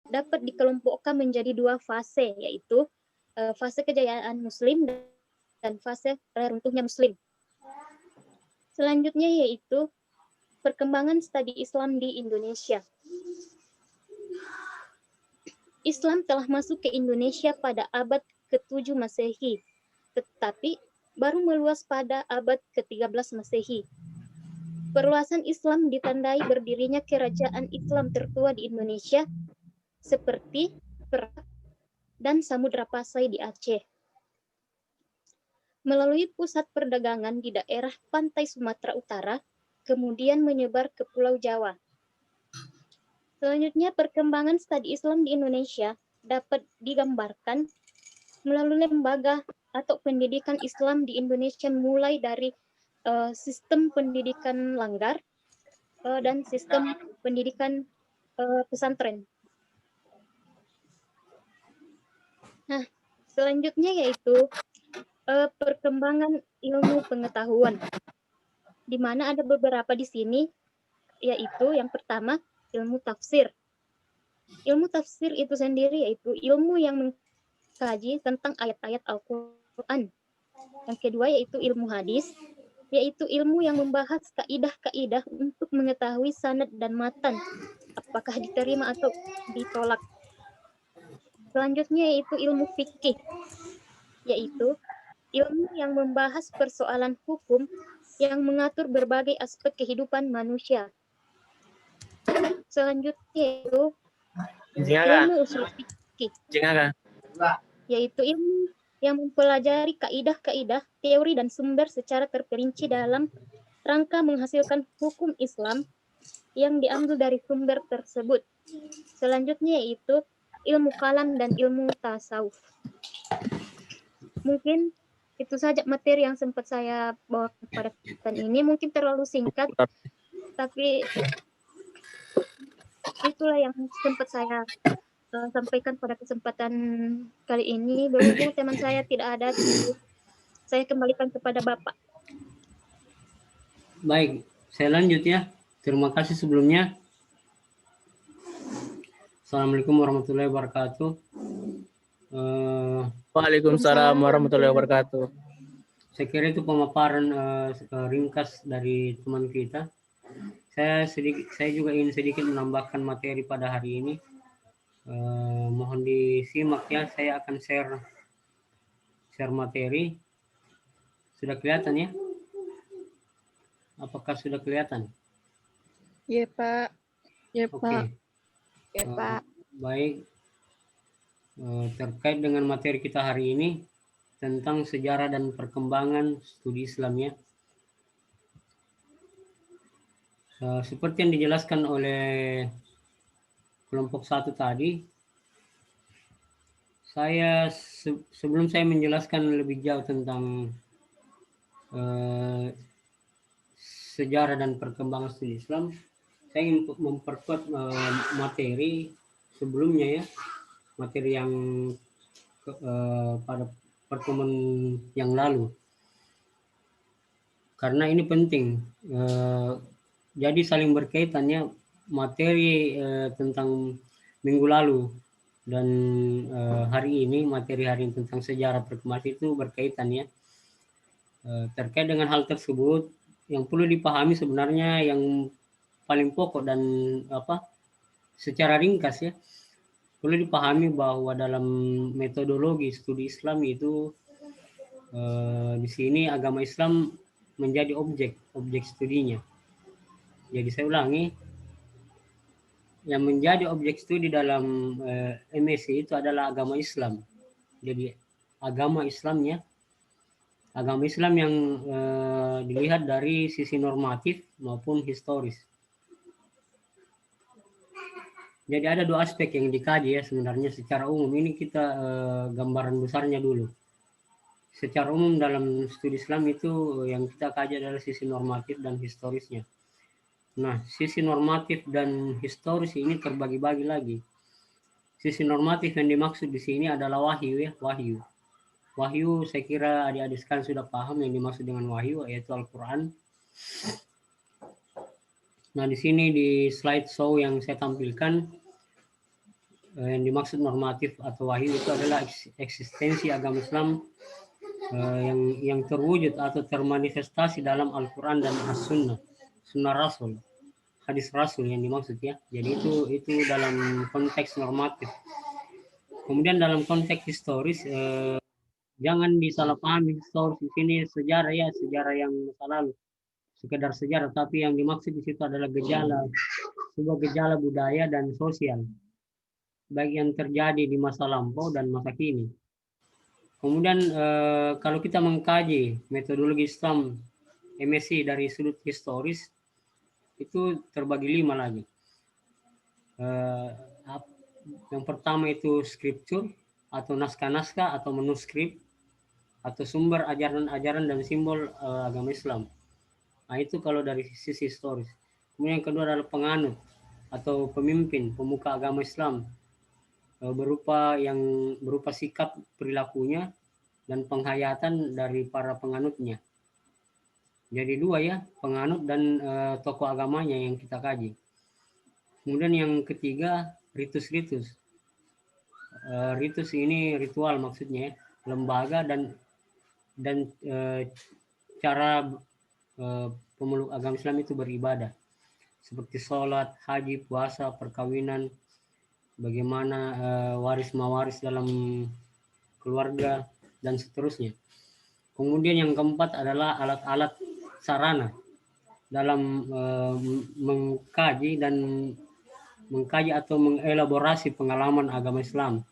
dapat dikelompokkan menjadi dua fase, yaitu fase kejayaan Muslim dan fase runtuhnya Muslim. Selanjutnya yaitu perkembangan studi Islam di Indonesia. Islam telah masuk ke Indonesia pada abad ke-7 Masehi, tetapi baru meluas pada abad ke-13 Masehi. Perluasan Islam ditandai berdirinya kerajaan Islam tertua di Indonesia seperti Perak dan Samudra Pasai di Aceh. Melalui pusat perdagangan di daerah pantai Sumatera Utara, kemudian menyebar ke Pulau Jawa. Selanjutnya, perkembangan studi Islam di Indonesia dapat digambarkan melalui lembaga atau pendidikan Islam di Indonesia mulai dari sistem pendidikan langgar dan sistem pendidikan pesantren. Nah, selanjutnya yaitu perkembangan ilmu pengetahuan, di mana ada beberapa di sini, yaitu yang pertama ilmu tafsir. Ilmu tafsir itu sendiri yaitu ilmu yang mengkaji tentang ayat-ayat Al-Quran. Yang kedua yaitu ilmu hadis, yaitu ilmu yang membahas kaidah-kaidah untuk mengetahui sanad dan matan, apakah diterima atau ditolak. Selanjutnya yaitu ilmu fikih, yaitu ilmu yang membahas persoalan hukum yang mengatur berbagai aspek kehidupan manusia. Selanjutnya yaitu ilmu usul fikih, yaitu ilmu yang mempelajari kaidah-kaidah, teori dan sumber secara terperinci dalam rangka menghasilkan hukum Islam yang diambil dari sumber tersebut. Selanjutnya yaitu ilmu kalam dan ilmu tasawuf. Mungkin itu saja materi yang sempat saya bawa pada kesempatan ini. Mungkin terlalu singkat, tapi itulah yang sempat saya sampaikan pada kesempatan kali ini. Berhubung teman saya tidak ada, saya kembalikan kepada Bapak. Baik, saya lanjut ya. Terima kasih sebelumnya. Assalamualaikum warahmatullahi wabarakatuh. Waalaikumsalam warahmatullahi wabarakatuh. Saya kira itu pemaparan ringkas dari teman kita. Saya juga ingin sedikit menambahkan materi pada hari ini. Mohon disimak ya. Saya akan share materi. Sudah kelihatan ya? Apakah sudah kelihatan? Ya Pak. Ya Pak. Oke. Ya Pak. Baik. Terkait dengan materi kita hari ini tentang sejarah dan perkembangan studi Islam ya. Seperti yang dijelaskan oleh kelompok 1 tadi, saya sebelum saya menjelaskan lebih jauh tentang sejarah dan perkembangan studi Islam, saya ingin memperkuat materi sebelumnya ya, materi yang pada pertemuan yang lalu, karena ini penting. Jadi saling berkaitannya materi tentang minggu lalu dan hari ini, materi hari ini tentang sejarah perkembangan itu berkaitan ya. Terkait dengan hal tersebut, yang perlu dipahami sebenarnya yang paling pokok dan secara ringkas ya, perlu dipahami bahwa dalam metodologi studi Islam itu di sini agama Islam menjadi objek studinya. Jadi saya ulangi, yang menjadi objek studi dalam MSc itu adalah agama Islam. Jadi agama Islamnya, agama Islam yang dilihat dari sisi normatif maupun historis. Jadi ada dua aspek yang dikaji ya sebenarnya secara umum. Ini kita gambaran besarnya dulu. Secara umum dalam studi Islam itu yang kita kaji adalah sisi normatif dan historisnya. Nah, sisi normatif dan historis ini terbagi-bagi lagi. Sisi normatif yang dimaksud di sini adalah wahyu ya, wahyu. Wahyu saya kira adik-adik sekalian sudah paham yang dimaksud dengan wahyu, yaitu Al-Quran. Nah, di sini di slide show yang saya tampilkan, yang dimaksud normatif atau wahyu itu adalah eksistensi agama Islam yang terwujud atau termanifestasi dalam Al-Quran dan As-Sunnah, Sunnah Rasul, hadis Rasul yang dimaksud ya. Jadi itu dalam konteks normatif. Kemudian dalam konteks historis, jangan disalahpahami historis di sini sejarah ya, sejarah yang masa lalu, sekedar sejarah, tapi yang dimaksud di situ adalah sebuah gejala budaya dan sosial, baik yang terjadi di masa lampau dan masa kini. Kemudian kalau kita mengkaji metodologi Islam MSI dari sudut historis, itu terbagi 5 lagi. Yang pertama itu scripture atau naskah-naskah atau manuskrip atau sumber ajaran-ajaran dan simbol agama Islam. Nah itu kalau dari sisi historis. Kemudian yang kedua adalah penganut atau pemimpin pemuka agama Islam, berupa sikap perilakunya dan penghayatan dari para penganutnya. Jadi 2 ya, penganut dan tokoh agamanya yang kita kaji. Kemudian yang ketiga ritus-ritus. Ritus ini ritual maksudnya ya, lembaga dan cara pemeluk agama Islam itu beribadah, seperti sholat, haji, puasa, perkawinan, bagaimana waris-mawaris dalam keluarga, dan seterusnya. Kemudian yang keempat adalah alat-alat sarana dalam mengkaji atau mengelaborasi pengalaman agama Islam.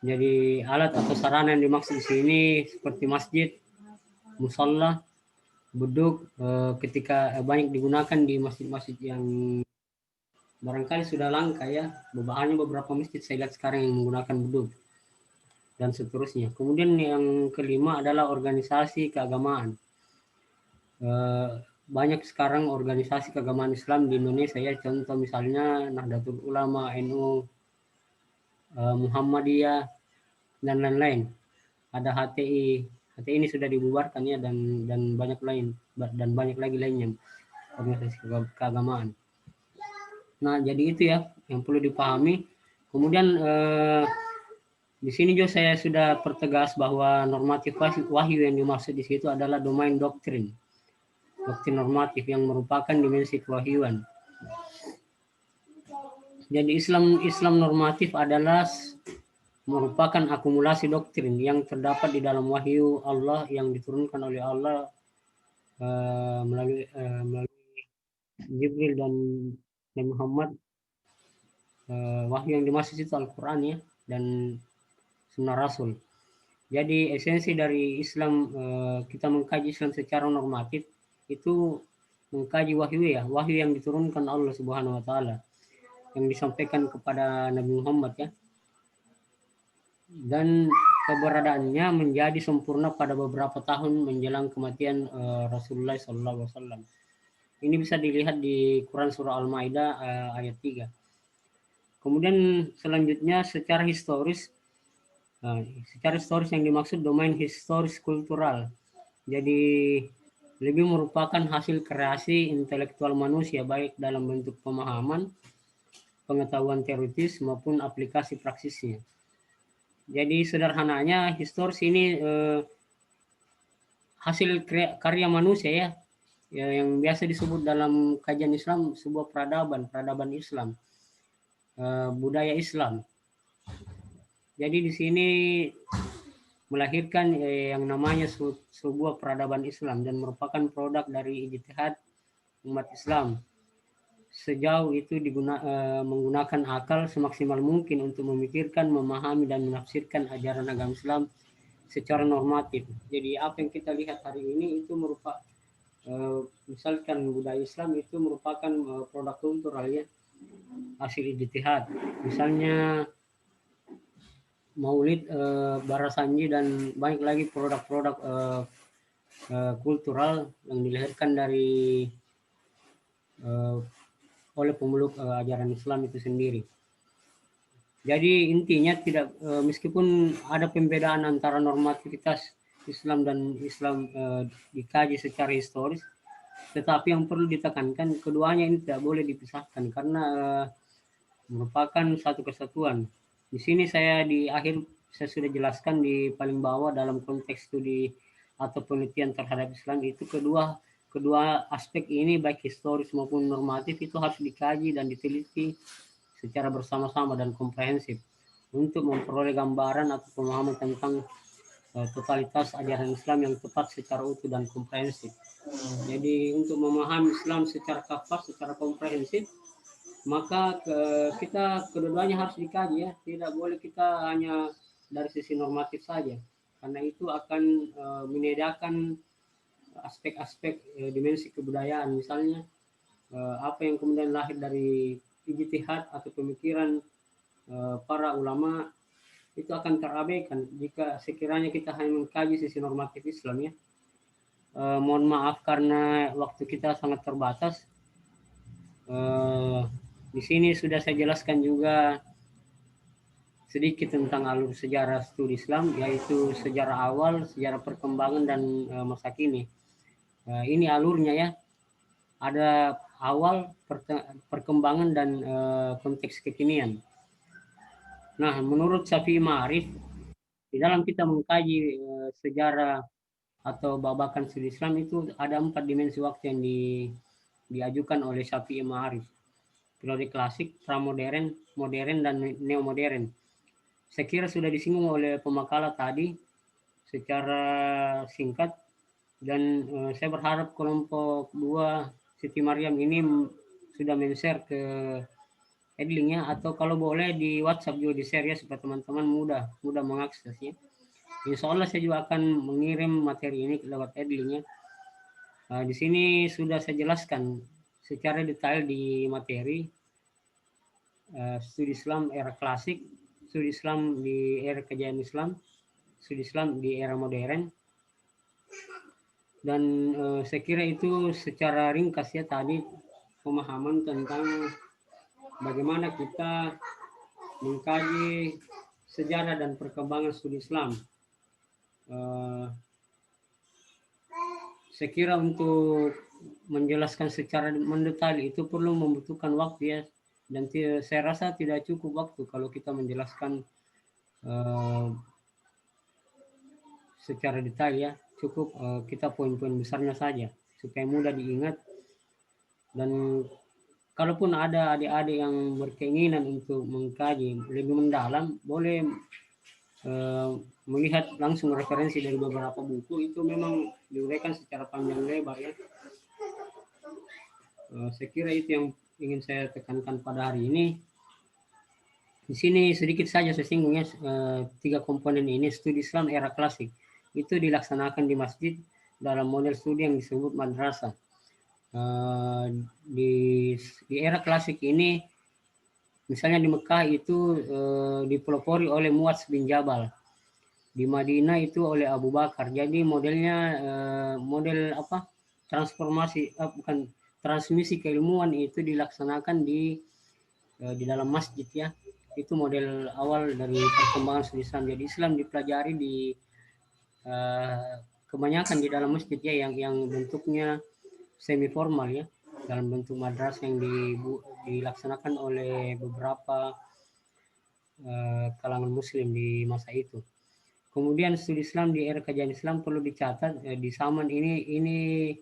Jadi alat atau sarana yang dimaksud di sini seperti masjid, musalla, beduk, ketika banyak digunakan di masjid-masjid yang barangkali sudah langka ya, hanya beberapa masjid saya lihat sekarang yang menggunakan beduk dan seterusnya. Kemudian yang kelima adalah organisasi keagamaan. Banyak sekarang organisasi keagamaan Islam di Indonesia ya, contoh misalnya Nahdlatul Ulama, NU, Muhammadiyah, dan lain-lain. Ada HTI ini sudah dibubarkan ya, dan banyak lagi lainnya organisasi keagamaan. Nah jadi itu ya yang perlu dipahami. Kemudian di sini juga saya sudah pertegas bahwa normatif wahyu yang dimaksud di situ adalah domain doktrin normatif yang merupakan dimensi kewahyuan. Jadi Islam normatif adalah merupakan akumulasi doktrin yang terdapat di dalam wahyu Allah yang diturunkan oleh Allah melalui Jibril dan Nabi Muhammad. Wahyu yang dimaksud itu Al-Quran ya, dan Sunnah Rasul. Jadi esensi dari Islam, kita mengkaji Islam secara normatif itu mengkaji wahyu yang diturunkan Allah Subhanahu wa taala yang disampaikan kepada Nabi Muhammad ya. Dan keberadaannya menjadi sempurna pada beberapa tahun menjelang kematian Rasulullah SAW. Ini bisa dilihat di Quran surah Al-Maidah ayat 3. Kemudian selanjutnya secara historis yang dimaksud domain historis kultural. Jadi lebih merupakan hasil kreasi intelektual manusia baik dalam bentuk pemahaman, pengetahuan teoritis maupun aplikasi praksisnya. Jadi sederhananya historis ini hasil karya manusia ya, yang biasa disebut dalam kajian Islam sebuah peradaban Islam, budaya Islam. Jadi di sini melahirkan yang namanya sebuah peradaban Islam dan merupakan produk dari ijtihad umat Islam. Sejauh itu menggunakan akal semaksimal mungkin untuk memikirkan, memahami, dan menafsirkan ajaran agama Islam secara normatif. Jadi apa yang kita lihat hari ini itu merupakan misalkan budaya Islam itu merupakan produk kultural ya, hasil ijtihad. Misalnya Maulid, Barasanji, dan banyak lagi produk-produk kultural yang dilahirkan oleh pemeluk ajaran Islam itu sendiri. Jadi intinya tidak meskipun ada pembedaan antara normativitas Islam dan Islam dikaji secara historis, tetapi yang perlu ditekankan keduanya ini tidak boleh dipisahkan karena merupakan satu kesatuan. Di sini di akhir saya sudah jelaskan di paling bawah dalam konteks studi atau penelitian terhadap Islam itu kedua aspek ini baik historis maupun normatif itu harus dikaji dan diteliti secara bersama-sama dan komprehensif untuk memperoleh gambaran atau pemahaman tentang totalitas ajaran Islam yang tepat secara utuh dan komprehensif. Jadi untuk memahami Islam secara kafah, secara komprehensif, maka kita kedua-duanya harus dikaji ya. Tidak boleh kita hanya dari sisi normatif saja, karena itu akan menyediakan aspek-aspek dimensi kebudayaan, misalnya apa yang kemudian lahir dari ijtihad atau pemikiran para ulama itu akan terabaikan jika sekiranya kita hanya mengkaji sisi normatif Islam ya. Mohon maaf karena waktu kita sangat terbatas. Di sini sudah saya jelaskan juga sedikit tentang alur sejarah studi Islam, yaitu sejarah awal, sejarah perkembangan, dan masa kini. Ini alurnya ya. Ada awal, perkembangan, dan konteks kekinian. Nah, menurut Syafi'i Ma'arif, di dalam kita mengkaji sejarah atau babakan studi Islam itu ada 4 dimensi waktu yang diajukan oleh Syafi'i Ma'arif. Periode klasik, pramodern, modern, dan neomodern. Saya kira sudah disinggung oleh pemakalah tadi secara singkat, dan saya berharap kelompok 2 Siti Mariam ini sudah men-share ke Edlingnya, atau kalau boleh di WhatsApp juga di-share ya supaya teman-teman mudah mengaksesnya. Insya Allah saya juga akan mengirim materi ini lewat Edlingnya. Di sini sudah saya jelaskan secara detail di materi studi Islam era klasik, studi Islam di era kejayaan Islam, studi Islam di era modern. Dan saya kira itu secara ringkas ya tadi pemahaman tentang bagaimana kita mengkaji sejarah dan perkembangan studi Islam. Saya kira untuk menjelaskan secara mendetail itu perlu membutuhkan waktu ya, dan saya rasa tidak cukup waktu kalau kita menjelaskan secara detail ya. Cukup kita poin-poin besarnya saja supaya mudah diingat. Dan kalaupun ada adik-adik yang berkeinginan untuk mengkaji lebih mendalam, boleh melihat langsung referensi dari beberapa buku, itu memang diuraikan secara panjang lebar ya. Saya kira itu yang ingin saya tekankan pada hari ini. Di sini sedikit saja saya singgung ya, 3 komponen ini. Studi Islam era klasik itu dilaksanakan di masjid dalam model studi yang disebut madrasah. Di era klasik ini, misalnya di Mekah itu dipelopori oleh Muadz bin Jabal, di Madinah itu oleh Abu Bakar. Jadi modelnya model apa? Transmisi keilmuan itu dilaksanakan di dalam masjid ya. Itu model awal dari perkembangan studi Islam. Jadi Islam dipelajari di kebanyakan di dalam masjid ya, yang bentuknya semi formal ya, dalam bentuk madrasah yang dilaksanakan oleh beberapa kalangan muslim di masa itu. Kemudian studi Islam di era kejayaan Islam perlu dicatat di zaman ini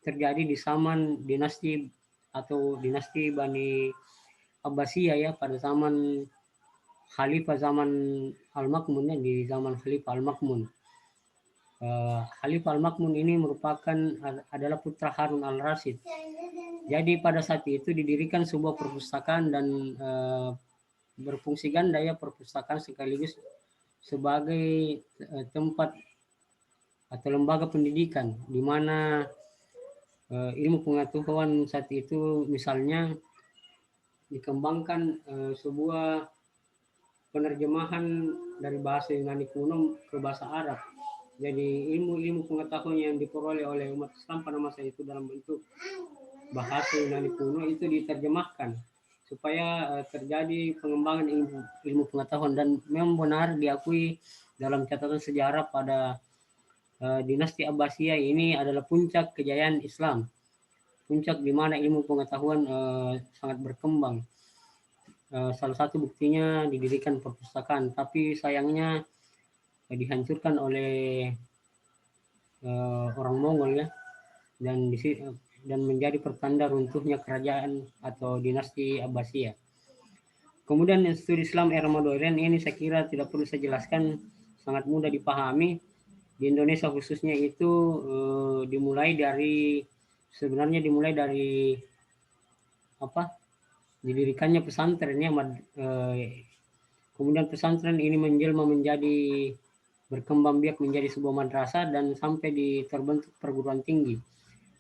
terjadi di zaman dinasti Bani Abbasiyah ya, pada zaman Khalifah zaman Al-Ma'mun ya, di zaman Khalifah Al-Ma'mun. Khalifah Al-Ma'mun ini adalah putra Harun Al-Rasyid. Jadi pada saat itu didirikan sebuah perpustakaan dan berfungsi ganda ya, perpustakaan sekaligus sebagai tempat atau lembaga pendidikan di mana ilmu pengetahuan saat itu misalnya dikembangkan sebuah penerjemahan dari bahasa Yunani kuno ke bahasa Arab. Jadi ilmu pengetahuan yang diperoleh oleh umat Islam pada masa itu dalam bentuk bahasa Yunani kuno itu diterjemahkan supaya terjadi pengembangan ilmu pengetahuan, dan memang benar diakui dalam catatan sejarah pada dinasti Abbasiyah ini adalah puncak kejayaan Islam, puncak di mana ilmu pengetahuan sangat berkembang. salah satu buktinya didirikan perpustakaan, tapi sayangnya dihancurkan oleh orang Mongol ya, dan menjadi pertanda runtuhnya kerajaan atau dinasti Abbasiyah. Kemudian studi Islam era modern ini saya kira tidak perlu saya jelaskan, sangat mudah dipahami. Di Indonesia khususnya itu dimulai dari didirikannya pesantren ya, kemudian pesantren ini menjelma menjadi berkembang biak menjadi sebuah madrasah dan sampai terbentuk perguruan tinggi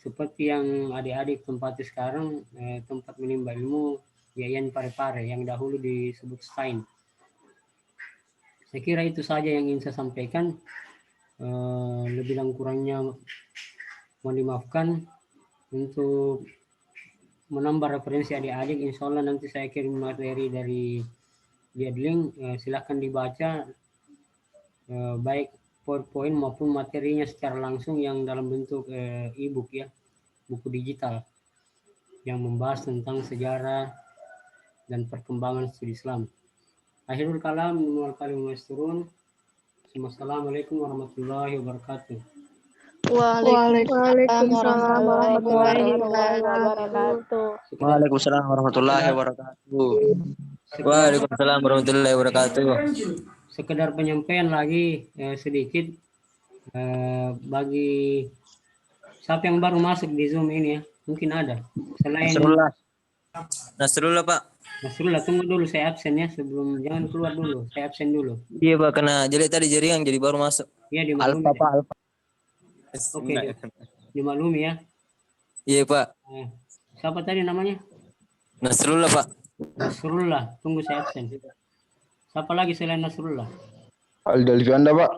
seperti yang adik-adik tempati sekarang, tempat menimba ilmu Yayan Parepare yang dahulu disebut STAIN. Saya kira itu saja yang ingin saya sampaikan. Lebih dan kurangnya mohon dimaafkan. Untuk menambah referensi adik-adik, insya Allah nanti saya kirim materi dari Jedling, silahkan dibaca, baik PowerPoint maupun materinya secara langsung yang dalam bentuk e-book ya, buku digital yang membahas tentang sejarah dan perkembangan studi Islam. Akhirul kalam, wal kalim masturun. Wassalamualaikum warahmatullahi wabarakatuh. Waalaikumsalam warahmatullahi wabarakatuh. Waalaikumsalam warahmatullahi wabarakatuh. Waalaikumsalam warahmatullahi wabarakatuh. Sekedar penyampaian lagi sedikit bagi siapa yang baru masuk di Zoom ini ya, mungkin ada. Selain Nasrullah Pak. Nasrullah, tunggu dulu saya absen ya, jangan keluar dulu, saya absen dulu. Iya Pak, kena jelek tadi jaringan jadi baru masuk. Iya dimaklumi. Alfa Pak, Alfa. Oke, dimaklumi ya. Iya Pak. Siapa tadi namanya? Nasrullah Pak. Nasrullah, tunggu saya absen. Siapa lagi selain Nasrullah? Alda Pak.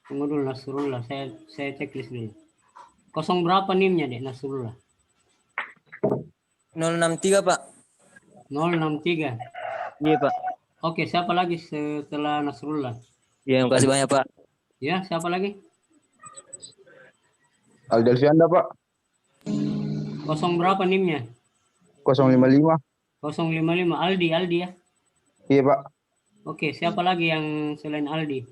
Tunggu dulu Nasrullah, saya checklist dulu. Kosong berapa NIM-nya deh Nasrullah? 063 Pak. 063. Iya Pak. Oke, siapa lagi setelah Nasrullah? Iya, makasih banyak Pak. Ya, siapa lagi? Alda Pak. Kosong berapa NIM-nya? 055. 055. Aldi ya? Iya Pak. Oke, siapa lagi yang selain Aldi?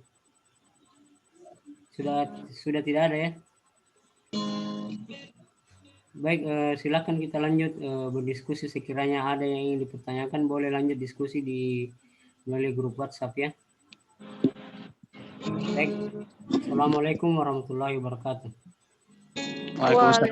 Sudah tidak ada ya? Baik, silakan kita lanjut berdiskusi. Sekiranya ada yang ingin dipertanyakan, boleh lanjut diskusi melalui grup WhatsApp ya. Baik, Assalamualaikum warahmatullahi wabarakatuh. Waalaikumsalam.